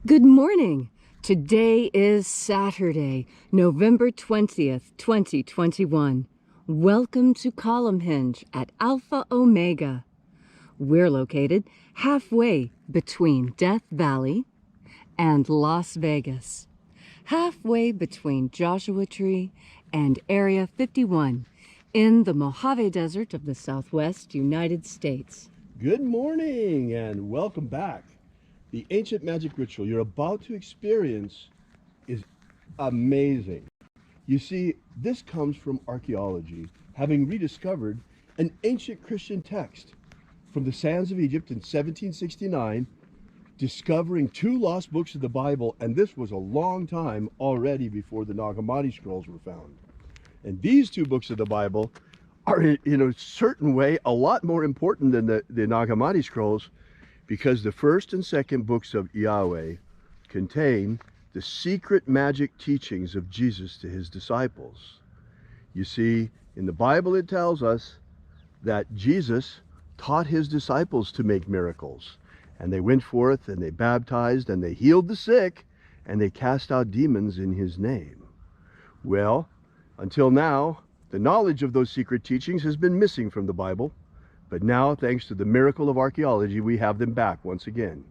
Good morning. Today is Saturday, November 20th, 2021. Welcome to Column Hinge at Alpha Omega. We're located halfway between Death Valley and Las Vegas, halfway between Joshua Tree and Area 51 in the Mojave Desert of the Southwest United States. Good morning and welcome back. The ancient magic ritual you're about to experience is amazing. You see, this comes from archaeology, having rediscovered an ancient Christian text from the sands of Egypt in 1769, discovering 2 lost books of the Bible, and this was a long time already before the Nag Hammadi scrolls were found. And these 2 books of the Bible are, in a certain way, a lot more important than the Nag Hammadi scrolls, because the first and second books of IAOE contain the secret magic teachings of Jesus to his disciples. You see, in the Bible it tells us that Jesus taught his disciples to make miracles, and they went forth and they baptized and they healed the sick and they cast out demons in his name. Well, until now, the knowledge of those secret teachings has been missing from the Bible. But now, thanks to the miracle of archaeology, we have them back once again.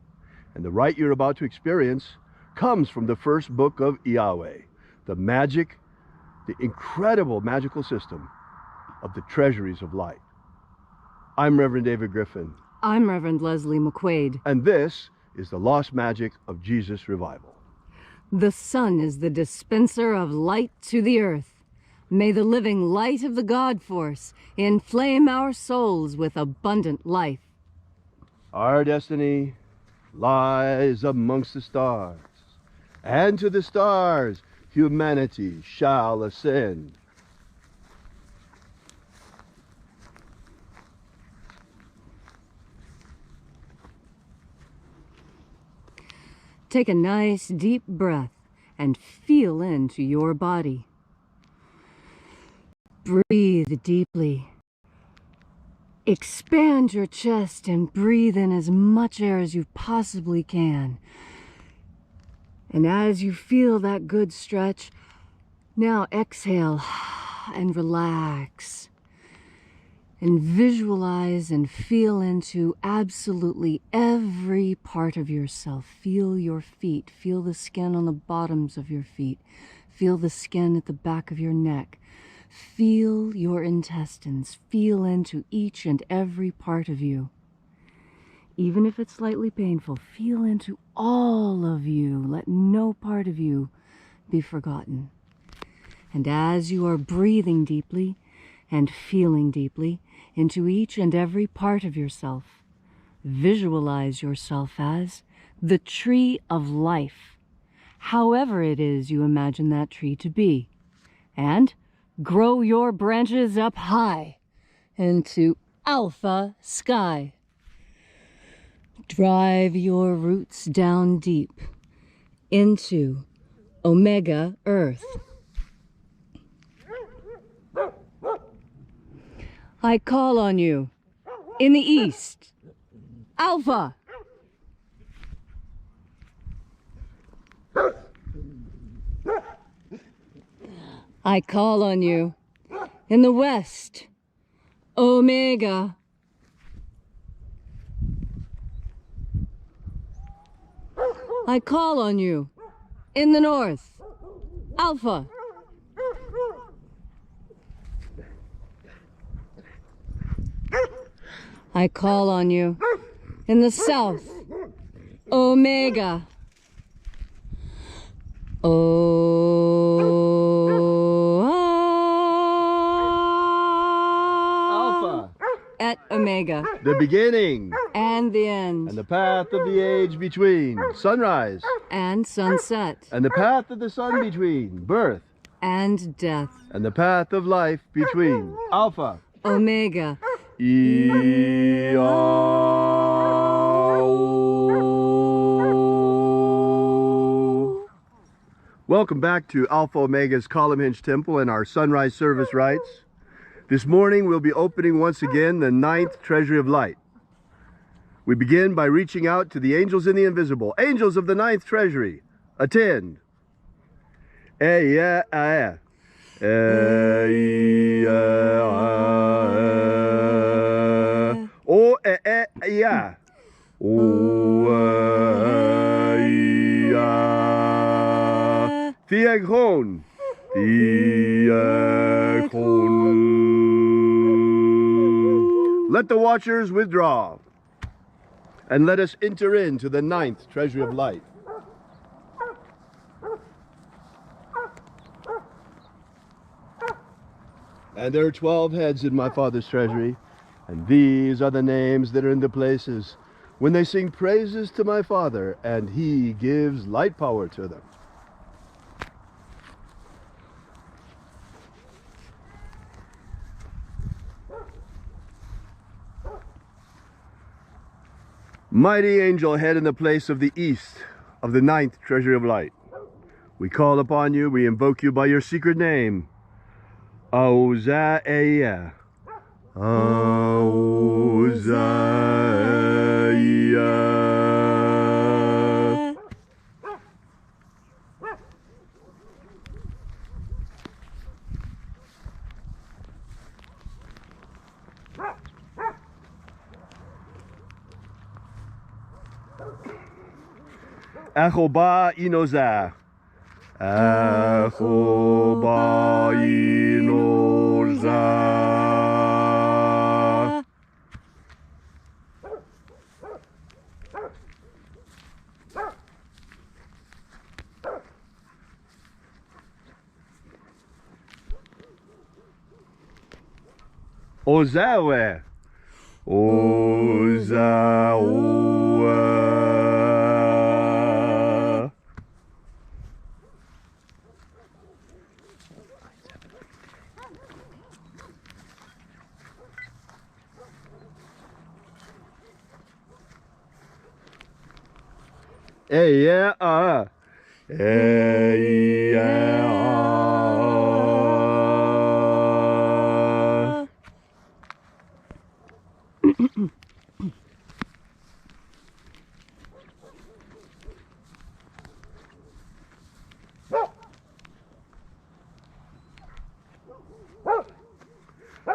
And the rite you're about to experience comes from the first book of IAOE, the incredible magical system of the treasuries of light. I'm Reverend David Griffin. I'm Reverend Leslie McQuade. And this is the lost magic of Jesus revival. The sun is the dispenser of light to the earth. May the living light of the God Force inflame our souls with abundant life. Our destiny lies amongst the stars, and to the stars humanity shall ascend. Take a nice deep breath and feel into your body. Breathe deeply. Expand your chest and breathe in as much air as you possibly can. And as you feel that good stretch, now exhale and relax. And visualize and feel into absolutely every part of yourself. Feel your feet. Feel the skin on the bottoms of your feet. Feel the skin at the back of your neck. Feel your intestines. Feel into each and every part of you. Even if it's slightly painful, feel into all of you. Let no part of you be forgotten. And as you are breathing deeply and feeling deeply into each and every part of yourself, visualize yourself as the tree of life, however it is you imagine that tree to be. And grow your branches up high into alpha sky. Drive your roots down deep into omega earth. I call on you in the east, alpha. I call on you in the west, omega. I call on you in the north, alpha. I call on you in the south, omega. Alpha. Et omega. The beginning. And the end. And the path of the age between. Sunrise. And sunset. And the path of the sun between. Birth. And death. And the path of life between. Alpha. Omega. IAOE. Welcome back to Alpha Omega's Column Hinge Temple and our sunrise service rites. This morning we'll be opening once again the 9th Treasury of Light. We begin by reaching out to the angels in the invisible. Angels of the ninth treasury, attend. O ya. Theagron. Let the watchers withdraw, and let us enter into the ninth treasury of light. And there are 12 heads in my Father's treasury, and these are the names that are in the places when they sing praises to my Father, and he gives light power to them. Mighty angel head in the place of the east of the ninth treasury of light, we call upon you, we invoke you by your secret name. Auzaia. Auzaia. Achoba inoza. Achoba inoza. Ozawe. Ozawe. Yeah.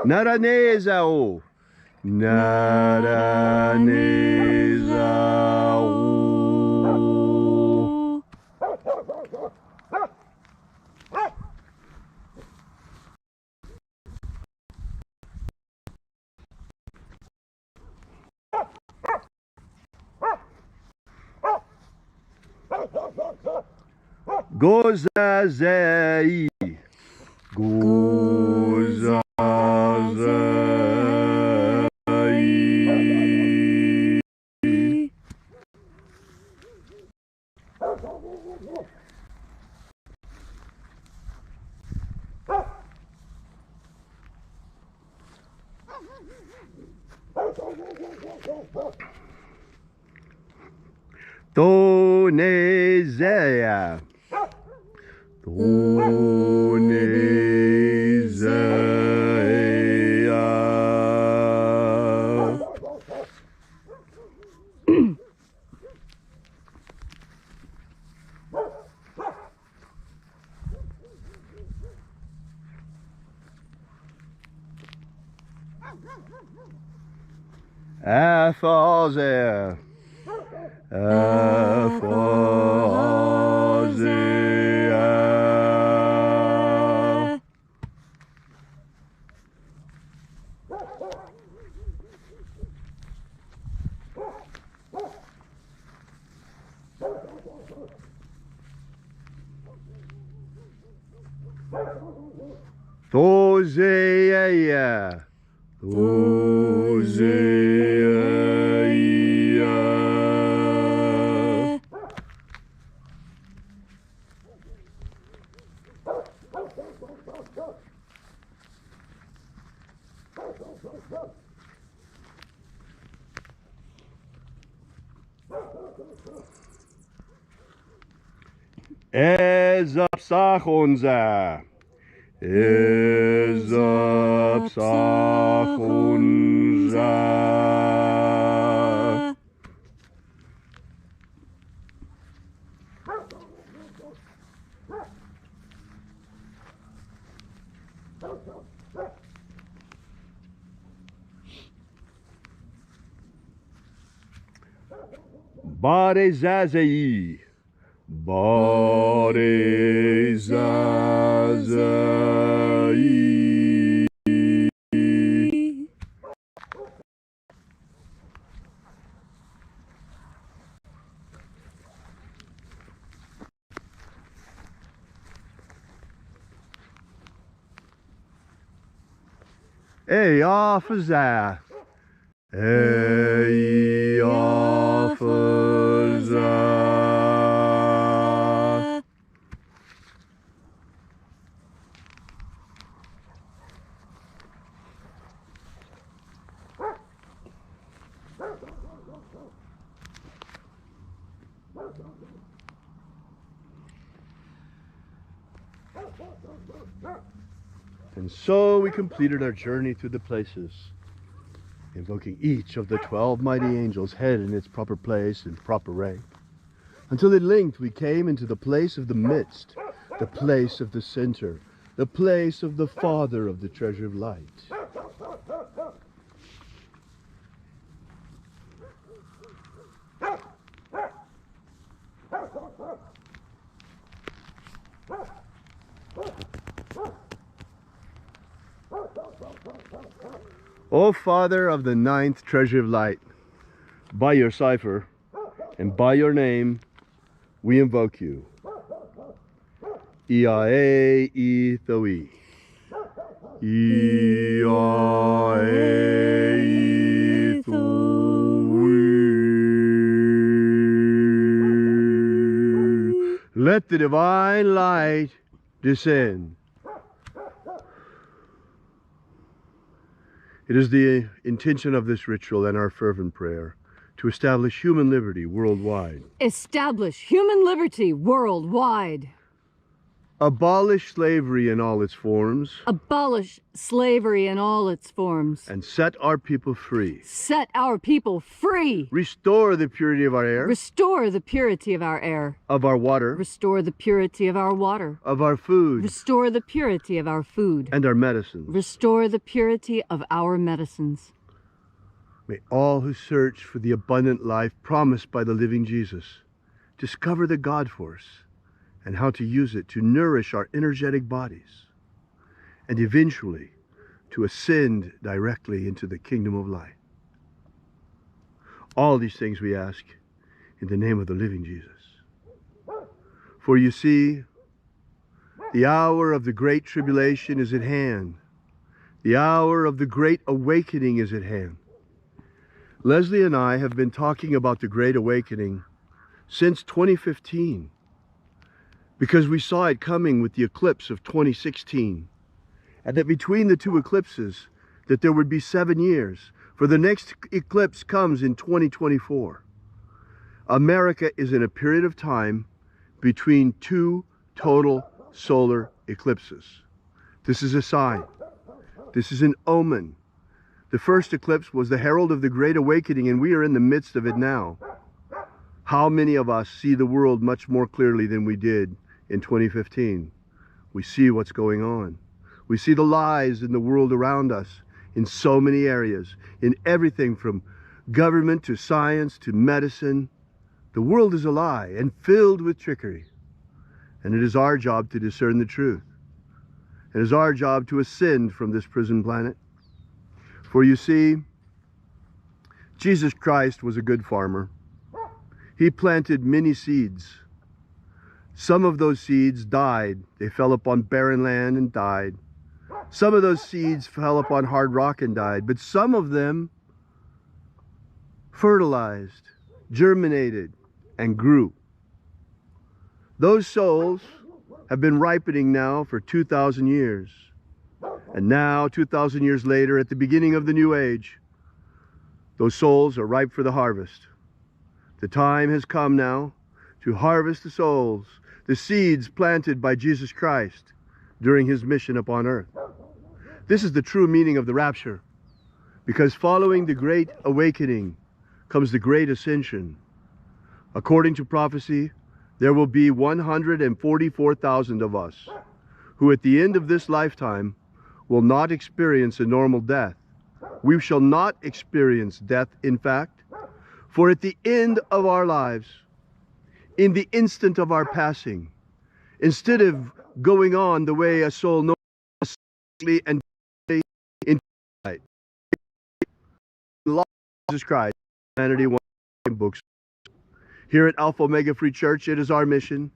Naranezao. Naranezao. Gozazei. Gozazei. Tonezea. Tonezea. Aphazia. Aphazia. Thosea. Thosea. Ezapsachonza. Ezapsachonza. Bade Zazai. Bade Zazai. Ey Afza. Ey Afza. And so we completed our journey through the places, invoking each of the 12 mighty angels, head in its proper place and proper rank, until at length we came into the place of the midst, the place of the center, the place of the Father of the treasure of light. O Father of the ninth treasure of light, by your cipher and by your name we invoke you. IAOE I. IAOE I. Let the divine light descend. It is the intention of this ritual and our fervent prayer to establish human liberty worldwide. Establish human liberty worldwide. Abolish slavery in all its forms. Abolish slavery in all its forms. And set our people free. Set our people free. Restore the purity of our air. Restore the purity of our air. Of our water. Restore the purity of our water. Of our food. Restore the purity of our food. And our medicines. Restore the purity of our medicines. May all who search for the abundant life promised by the living Jesus discover the God force and how to use it to nourish our energetic bodies, and eventually to ascend directly into the kingdom of light. All these things we ask in the name of the living Jesus. For you see, the hour of the great tribulation is at hand. The hour of the great awakening is at hand. Leslie and I have been talking about the Great Awakening since 2015. Because we saw it coming with the eclipse of 2016, and that between the two eclipses that there would be 7 years, for the next eclipse comes in 2024. America is in a period of time between two total solar eclipses. This is a sign. This is an omen. The first eclipse was the herald of the Great Awakening, and we are in the midst of it now. How many of us see the world much more clearly than we did in 2015? We see what's going on. We see the lies in the world around us in so many areas, in everything from government to science to medicine. The world is a lie and filled with trickery. And it is our job to discern the truth. It is our job to ascend from this prison planet. For you see, Jesus Christ was a good farmer. He planted many seeds. Some of those seeds died. They fell upon barren land and died. Some of those seeds fell upon hard rock and died. But some of them fertilized, germinated, and grew. Those souls have been ripening now for 2,000 years. And now, 2,000 years later, at the beginning of the new age, those souls are ripe for the harvest. The time has come now to harvest the souls, the seeds planted by Jesus Christ during his mission upon earth. This is the true meaning of the rapture, because following the Great Awakening comes the Great Ascension. According to prophecy, there will be 144,000 of us who at the end of this lifetime will not experience a normal death. We shall not experience death, in fact, for at the end of our lives, in the instant of our passing, instead of going on the way a soul knows and into light, the law of Jesus Christ, humanity one books. Here at Alpha Omega Free Church, it is our mission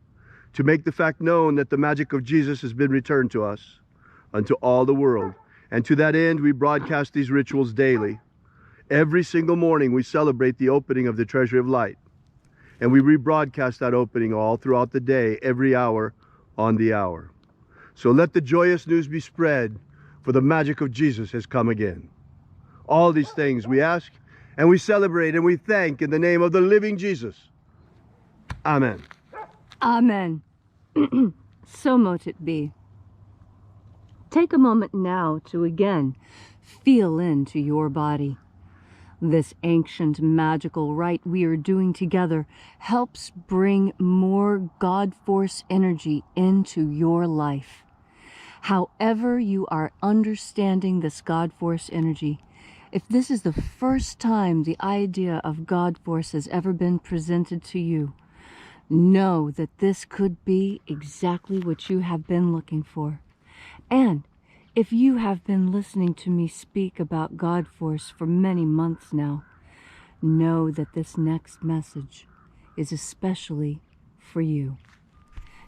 to make the fact known that the magic of Jesus has been returned to us, unto all the world. And to that end, we broadcast these rituals daily. Every single morning, we celebrate the opening of the Treasury of Light. And we rebroadcast that opening all throughout the day, every hour on the hour. So let the joyous news be spread, for the magic of Jesus has come again. All these things we ask, and we celebrate, and we thank in the name of the living Jesus. Amen. Amen. So mote it be. Take a moment now to again feel into your body. This ancient magical rite we are doing together helps bring more God force energy into your life. However you are understanding this God force energy, if this is the first time the idea of God force has ever been presented to you, know that this could be exactly what you have been looking for. And if you have been listening to me speak about God force for many months now, know that this next message is especially for you.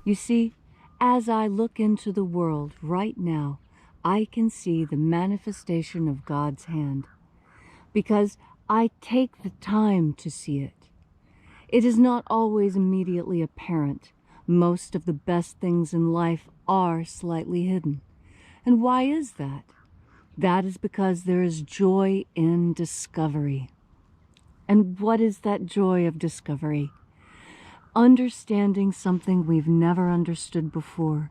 You see, as I look into the world right now, I can see the manifestation of God's hand, because I take the time to see it. It is not always immediately apparent. Most of the best things in life are slightly hidden. And why is that? That is because there is joy in discovery. And what is that joy of discovery? Understanding something we've never understood before.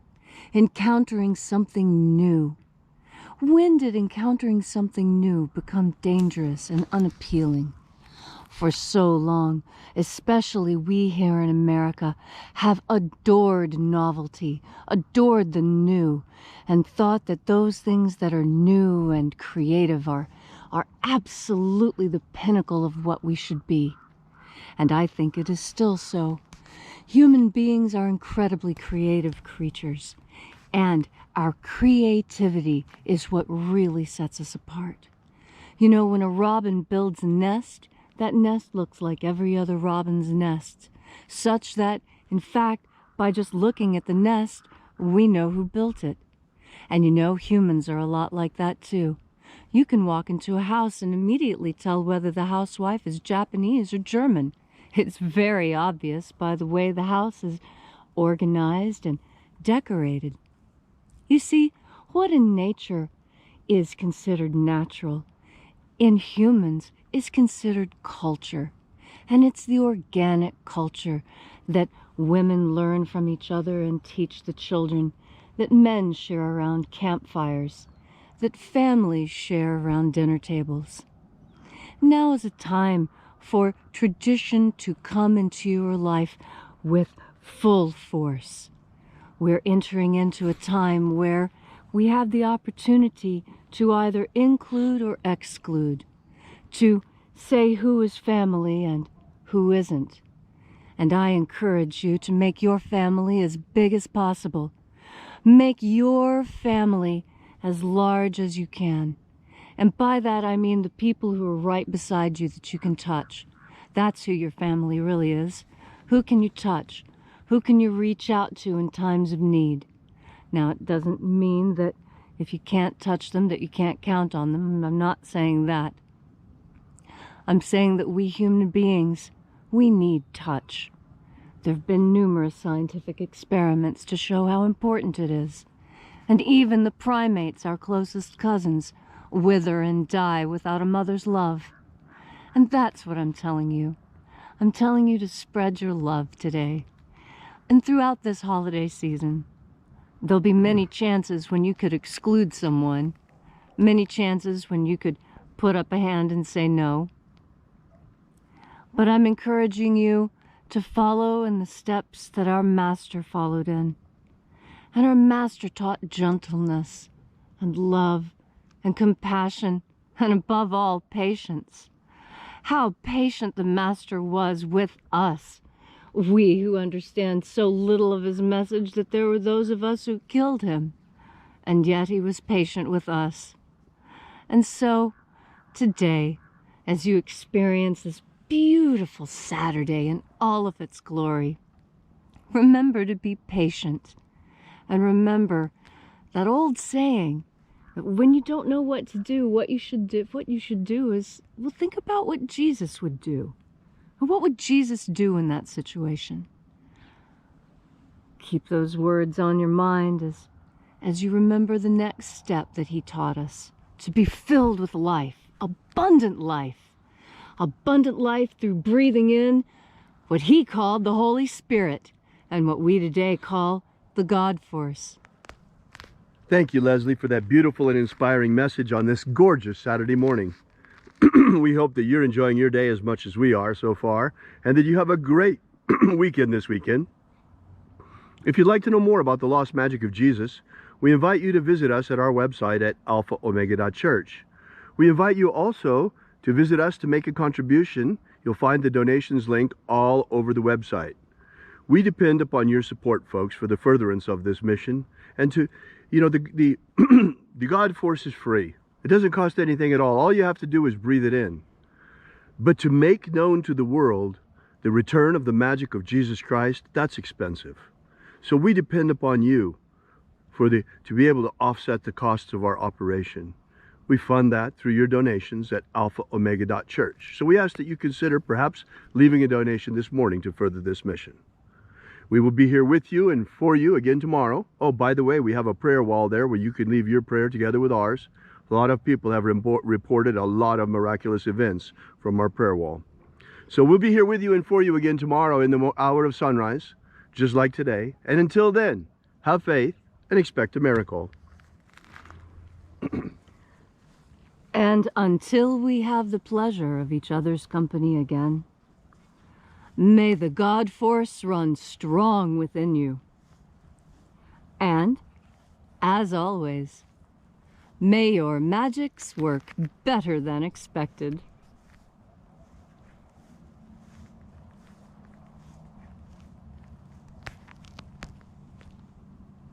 Encountering something new. When did encountering something new become dangerous and unappealing? For so long, especially we here in America, have adored novelty, adored the new, and thought that those things that are new and creative are absolutely the pinnacle of what we should be. And I think it is still so. Human beings are incredibly creative creatures, and our creativity is what really sets us apart. You know, when a robin builds a nest, that nest looks like every other robin's nest, such that, in fact, by just looking at the nest, we know who built it. And you know, humans are a lot like that too. You can walk into a house and immediately tell whether the housewife is Japanese or German. It's very obvious by the way the house is organized and decorated. You see, what in nature is considered natural, in humans is considered culture. And it's the organic culture that women learn from each other and teach the children, that men share around campfires, that families share around dinner tables. Now is a time for tradition to come into your life with full force. We're entering into a time where we have the opportunity to either include or exclude, to say who is family and who isn't. And I encourage you to make your family as big as possible. Make your family as large as you can. And by that I mean the people who are right beside you that you can touch. That's who your family really is. Who can you touch? Who can you reach out to in times of need? Now, it doesn't mean that if you can't touch them, that you can't count on them. I'm not saying that. I'm saying that we human beings, we need touch. There have been numerous scientific experiments to show how important it is. And even the primates, our closest cousins, wither and die without a mother's love. And that's what I'm telling you. I'm telling you to spread your love today. And throughout this holiday season, there'll be many chances when you could exclude someone, many chances when you could put up a hand and say no. But I'm encouraging you to follow in the steps that our Master followed in. And our Master taught gentleness and love and compassion, and above all, patience. How patient the Master was with us. We who understand so little of his message that there were those of us who killed him, and yet he was patient with us. And so, today, as you experience this beautiful Saturday in all of its glory, remember to be patient. And remember that old saying that when you don't know what to do, what you should do is, well, think about what Jesus would do. And what would Jesus do in that situation? Keep those words on your mind as you remember the next step that he taught us, to be filled with life, abundant life. Abundant life through breathing in what he called the Holy Spirit, and what we today call the God Force. Thank you, Leslie, for that beautiful and inspiring message on this gorgeous Saturday morning. We hope that you're enjoying your day as much as we are so far, and that you have a great weekend this weekend. If you'd like to know more about the lost magic of Jesus, we invite you to visit us at our website at alphaomega.church. We invite you also to visit us to make a contribution. You'll find the donations link all over the website. We depend upon your support, folks, for the furtherance of this mission. And to, the God Force is free. It doesn't cost anything at all. All you have to do is breathe it in. But to make known to the world the return of the magic of Jesus Christ, that's expensive. So we depend upon you to be able to offset the costs of our operation. We fund that through your donations at alphaomega.church. So we ask that you consider perhaps leaving a donation this morning to further this mission. We will be here with you and for you again tomorrow. Oh, by the way, we have a prayer wall there where you can leave your prayer together with ours. A lot of people have reported a lot of miraculous events from our prayer wall. So we'll be here with you and for you again tomorrow in the hour of sunrise, just like today. And until then, have faith and expect a miracle. And until we have the pleasure of each other's company again, may the God Force run strong within you. And, as always, may your magics work better than expected.